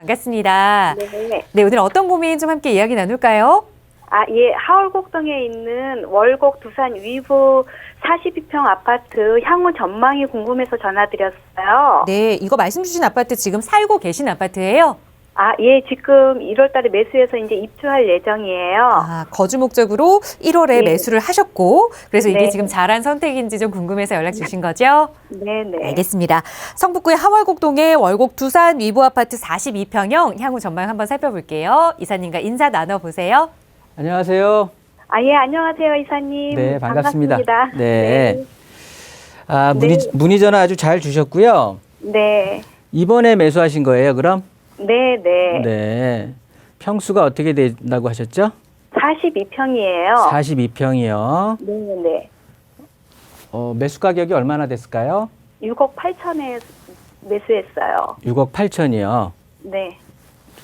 반갑습니다. 네. 네, 오늘 어떤 고민 좀 함께 이야기 나눌까요? 예, 하월곡동에 있는 월곡 두산 위브 42평 아파트 향후 전망이 궁금해서 전화드렸어요. 네, 이거 말씀 주신 아파트 지금 살고 계신 아파트예요? 예, 지금 1월 달에 매수해서 이제 입주할 예정이에요. 거주 목적으로 1월에 네. 매수를 하셨고, 그래서 이게 네. 지금 잘한 선택인지 좀 궁금해서 연락 주신 거죠? 네네. 알겠습니다. 성북구의 하월곡동의 월곡 두산 위브 아파트 42평형 향후 전망 한번 살펴볼게요. 이사님과 인사 나눠보세요. 안녕하세요. 예, 안녕하세요, 이사님. 네, 반갑습니다. 반갑습니다. 네. 네. 문의 전화 아주 잘 주셨고요. 네. 이번에 매수하신 거예요, 그럼? 네네. 네. 평수가 어떻게 된다고 하셨죠? 42평이에요. 42평이요. 네네. 매수 가격이 얼마나 됐을까요? 6억 8천에 매수했어요. 6억 8천이요. 네.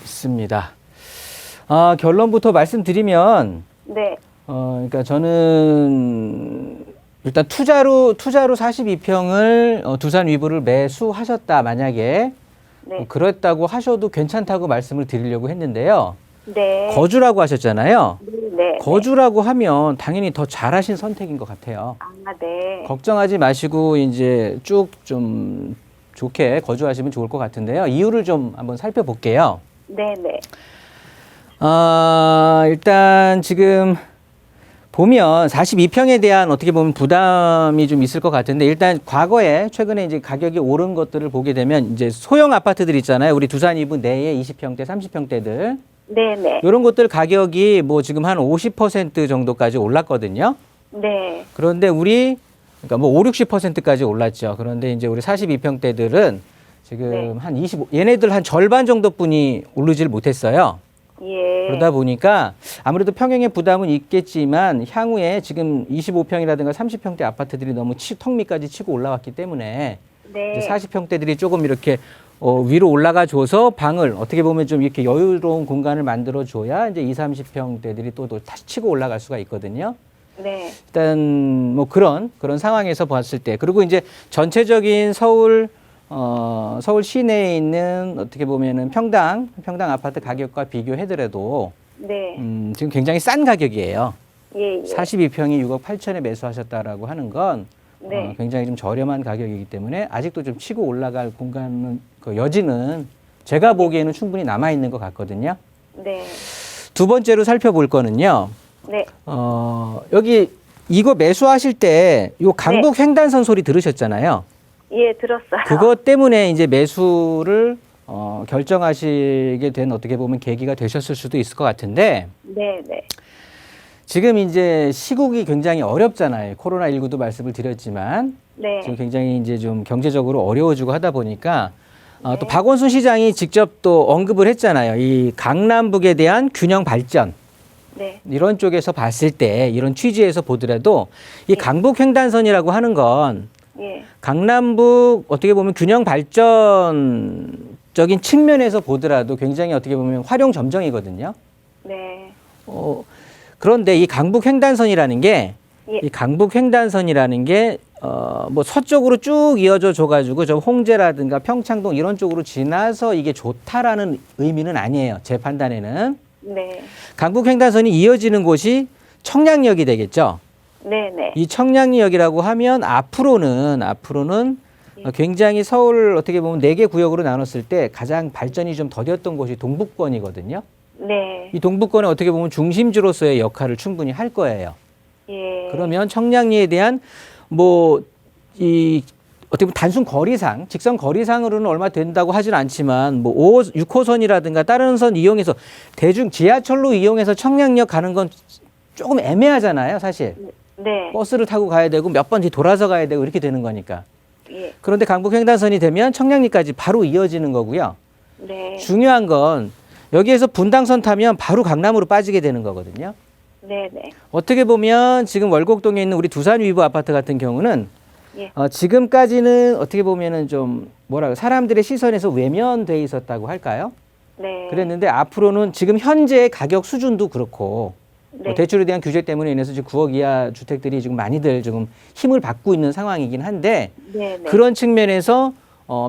좋습니다. 결론부터 말씀드리면, 네. 그러니까 저는 일단 투자로 42평을 두산 위브를 매수하셨다, 만약에. 네. 그랬다고 하셔도 괜찮다고 말씀을 드리려고 했는데요. 네. 거주라고 하셨잖아요. 네. 거주라고 하면 당연히 더 잘하신 선택인 것 같아요. 네. 걱정하지 마시고 이제 쭉 좀 좋게 거주하시면 좋을 것 같은데요. 이유를 좀 한번 살펴볼게요. 네네. 일단 지금 보면 42평에 대한 어떻게 보면 부담이 좀 있을 것 같은데, 일단 과거에 최근에 이제 가격이 오른 것들을 보게 되면 이제 소형 아파트들 있잖아요. 우리 두산 이브 내에 20평대, 30평대들. 네네. 이런 것들 가격이 뭐 지금 한 50% 정도까지 올랐거든요. 네. 그런데 그러니까 뭐 5, 60%까지 올랐죠. 그런데 이제 우리 42평대들은 지금 네. 한 얘네들 한 절반 정도뿐이 오르질 못했어요. 예. 그러다 보니까 아무래도 평형의 부담은 있겠지만 향후에 지금 25평이라든가 30평대 아파트들이 너무 턱 밑까지 치고 올라왔기 때문에 네. 이제 40평대들이 조금 이렇게 위로 올라가 줘서 방을 어떻게 보면 좀 이렇게 여유로운 공간을 만들어 줘야 이제 20, 30평대들이 또 다시 치고 올라갈 수가 있거든요. 네. 일단 뭐 그런 상황에서 봤을 때, 그리고 이제 전체적인 서울 시내에 있는 어떻게 보면은 평당 아파트 가격과 비교해더라도 네. 지금 굉장히 싼 가격이에요. 예. 42평이 6억 8천에 매수하셨다라고 하는 건 네. 굉장히 좀 저렴한 가격이기 때문에 아직도 좀 치고 올라갈 공간은 그 여지는 제가 보기에는 충분히 남아 있는 것 같거든요. 네. 두 번째로 살펴볼 거는요. 네. 여기 이거 매수하실 때 요 강북 횡단선 소리 들으셨잖아요. 예, 들었어요. 그것 때문에 이제 매수를 결정하시게 된 어떻게 보면 계기가 되셨을 수도 있을 것 같은데, 네네. 지금 이제 시국이 굉장히 어렵잖아요. 코로나19도 말씀을 드렸지만 네. 지금 굉장히 이제 좀 경제적으로 어려워지고 하다 보니까 또 박원순 시장이 직접 또 언급을 했잖아요. 이 강남북에 대한 균형 발전. 네. 이런 쪽에서 봤을 때, 이런 취지에서 보더라도 이 강북 횡단선이라고 하는 건 예. 강남북 어떻게 보면 균형 발전적인 측면에서 보더라도 굉장히 어떻게 보면 활용 점정이거든요. 네. 그런데 이 강북 횡단선이라는 게, 예. 뭐 서쪽으로 쭉 이어져 줘가지고 저 홍제라든가 평창동 이런 쪽으로 지나서 이게 좋다라는 의미는 아니에요. 제 판단에는. 네. 강북 횡단선이 이어지는 곳이 청량역이 되겠죠. 네네. 이 청량리역이라고 하면 앞으로는 굉장히 서울 어떻게 보면 4개 구역으로 나눴을 때 가장 발전이 좀 더뎠던 곳이 동북권이거든요. 네. 이 동북권에 어떻게 보면 중심지로서의 역할을 충분히 할 거예요. 예. 그러면 청량리에 대한 어떻게 보면 단순 거리상, 직선 거리상으로는 얼마 된다고 하진 않지만 6호선이라든가 다른 선 이용해서 지하철로 이용해서 청량역 가는 건 조금 애매하잖아요, 사실. 네. 버스를 타고 가야 되고 몇 번 뒤 돌아서 가야 되고 이렇게 되는 거니까. 예. 그런데 강북 횡단선이 되면 청량리까지 바로 이어지는 거고요. 네. 중요한 건 여기에서 분당선 타면 바로 강남으로 빠지게 되는 거거든요. 네네. 어떻게 보면 지금 월곡동에 있는 우리 두산 위브 아파트 같은 경우는 예. 지금까지는 어떻게 보면은 좀 사람들의 시선에서 외면돼 있었다고 할까요? 네. 그랬는데 앞으로는 지금 현재의 가격 수준도 그렇고 네. 대출에 대한 규제 때문에 인해서 지금 9억 이하 주택들이 지금 많이들 지금 힘을 받고 있는 상황이긴 한데, 네네. 그런 측면에서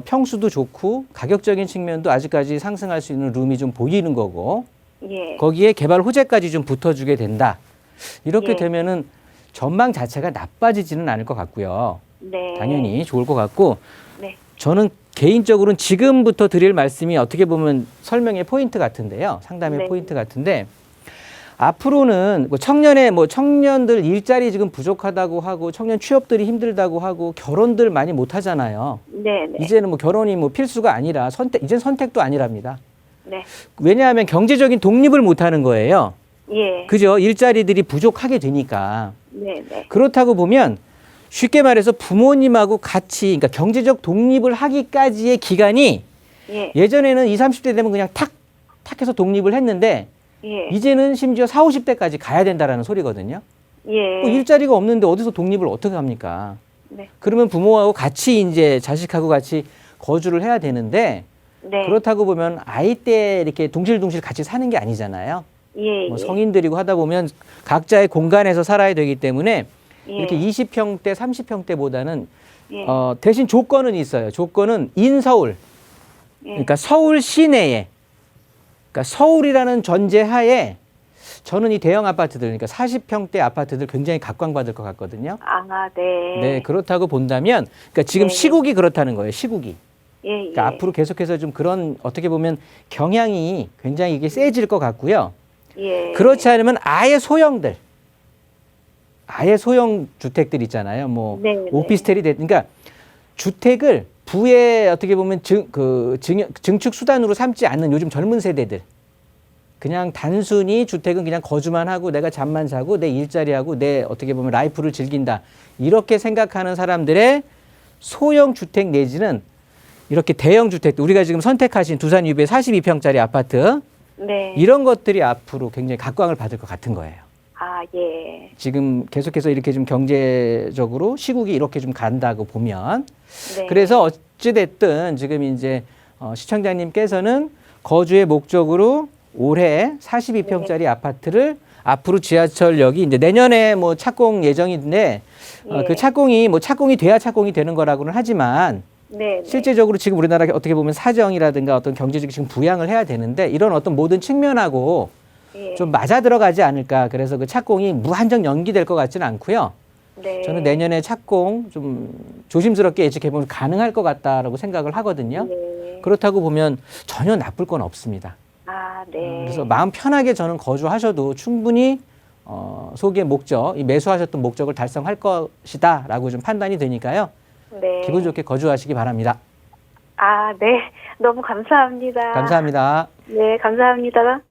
평수도 좋고 가격적인 측면도 아직까지 상승할 수 있는 룸이 좀 보이는 거고 예. 거기에 개발 호재까지 좀 붙어주게 된다. 이렇게 예. 되면은 전망 자체가 나빠지지는 않을 것 같고요. 네. 당연히 좋을 것 같고 네. 저는 개인적으로는 지금부터 드릴 말씀이 어떻게 보면 설명의 포인트 같은데요. 상담의 네. 포인트 같은데 앞으로는 청년들 일자리 지금 부족하다고 하고 청년 취업들이 힘들다고 하고 결혼들 많이 못 하잖아요. 네. 네. 이제는 결혼이 필수가 아니라 이제는 선택도 아니랍니다. 네. 왜냐하면 경제적인 독립을 못 하는 거예요. 예. 그죠? 일자리들이 부족하게 되니까. 네. 네. 그렇다고 보면 쉽게 말해서 부모님하고 같이 그러니까 경제적 독립을 하기까지의 기간이 예. 예전에는 20, 30대 되면 그냥 탁 해서 독립을 했는데 예. 이제는 심지어 40, 50대까지 가야 된다라는 소리거든요. 예. 일자리가 없는데 어디서 독립을 어떻게 합니까? 네. 그러면 부모하고 같이 이제 자식하고 같이 거주를 해야 되는데 네. 그렇다고 보면 아이 때 이렇게 둥실둥실 같이 사는 게 아니잖아요. 예. 뭐 성인들이고 하다 보면 각자의 공간에서 살아야 되기 때문에 예. 이렇게 20평대, 30평대보다는 예. 대신 조건은 있어요. 조건은 인서울, 예. 그러니까 서울 시내에, 그러니까 서울이라는 전제하에 저는 이 대형 아파트들, 그러니까 40평대 아파트들 굉장히 각광받을 것 같거든요. 아, 네. 네, 그렇다고 본다면, 그러니까 지금 네. 시국이 그렇다는 거예요. 시국이. 예. 예. 그러니까 앞으로 계속해서 좀 그런 어떻게 보면 경향이 굉장히 이게 세질 것 같고요. 예. 그렇지 않으면 아예 소형 주택들 있잖아요. 뭐 네, 네. 오피스텔이 그러니까 주택을 부의 어떻게 보면 증축 수단으로 삼지 않는 요즘 젊은 세대들. 그냥 단순히 주택은 그냥 거주만 하고 내가 잠만 자고 내 일자리하고 내 어떻게 보면 라이프를 즐긴다. 이렇게 생각하는 사람들의 소형 주택 내지는 이렇게 대형 주택, 우리가 지금 선택하신 두산 유배 42평짜리 아파트 네. 이런 것들이 앞으로 굉장히 각광을 받을 것 같은 거예요. 아, 예. 지금 계속해서 이렇게 좀 경제적으로 시국이 이렇게 좀 간다고 보면 네. 그래서 어찌됐든 지금 이제 시청자님께서는 거주의 목적으로 올해 42평짜리 아파트를 앞으로 지하철역이 이제 내년에 뭐 착공 예정인데 예. 그 착공이 돼야 착공이 되는 거라고는 하지만 네. 실제적으로 지금 우리나라 어떻게 보면 사정이라든가 어떤 경제적 지금 부양을 해야 되는데 이런 어떤 모든 측면하고 예. 좀 맞아 들어가지 않을까. 그래서 그 착공이 무한정 연기될 것 같지는 않고요. 네. 저는 내년에 착공 좀 조심스럽게 예측해보면 가능할 것 같다라고 생각을 하거든요. 네. 그렇다고 보면 전혀 나쁠 건 없습니다. 아, 네. 그래서 마음 편하게 저는 거주하셔도 충분히 소기의 목적, 이 매수하셨던 목적을 달성할 것이다라고 좀 판단이 되니까요. 네. 기분 좋게 거주하시기 바랍니다. 아, 네. 너무 감사합니다. 감사합니다. 네, 감사합니다.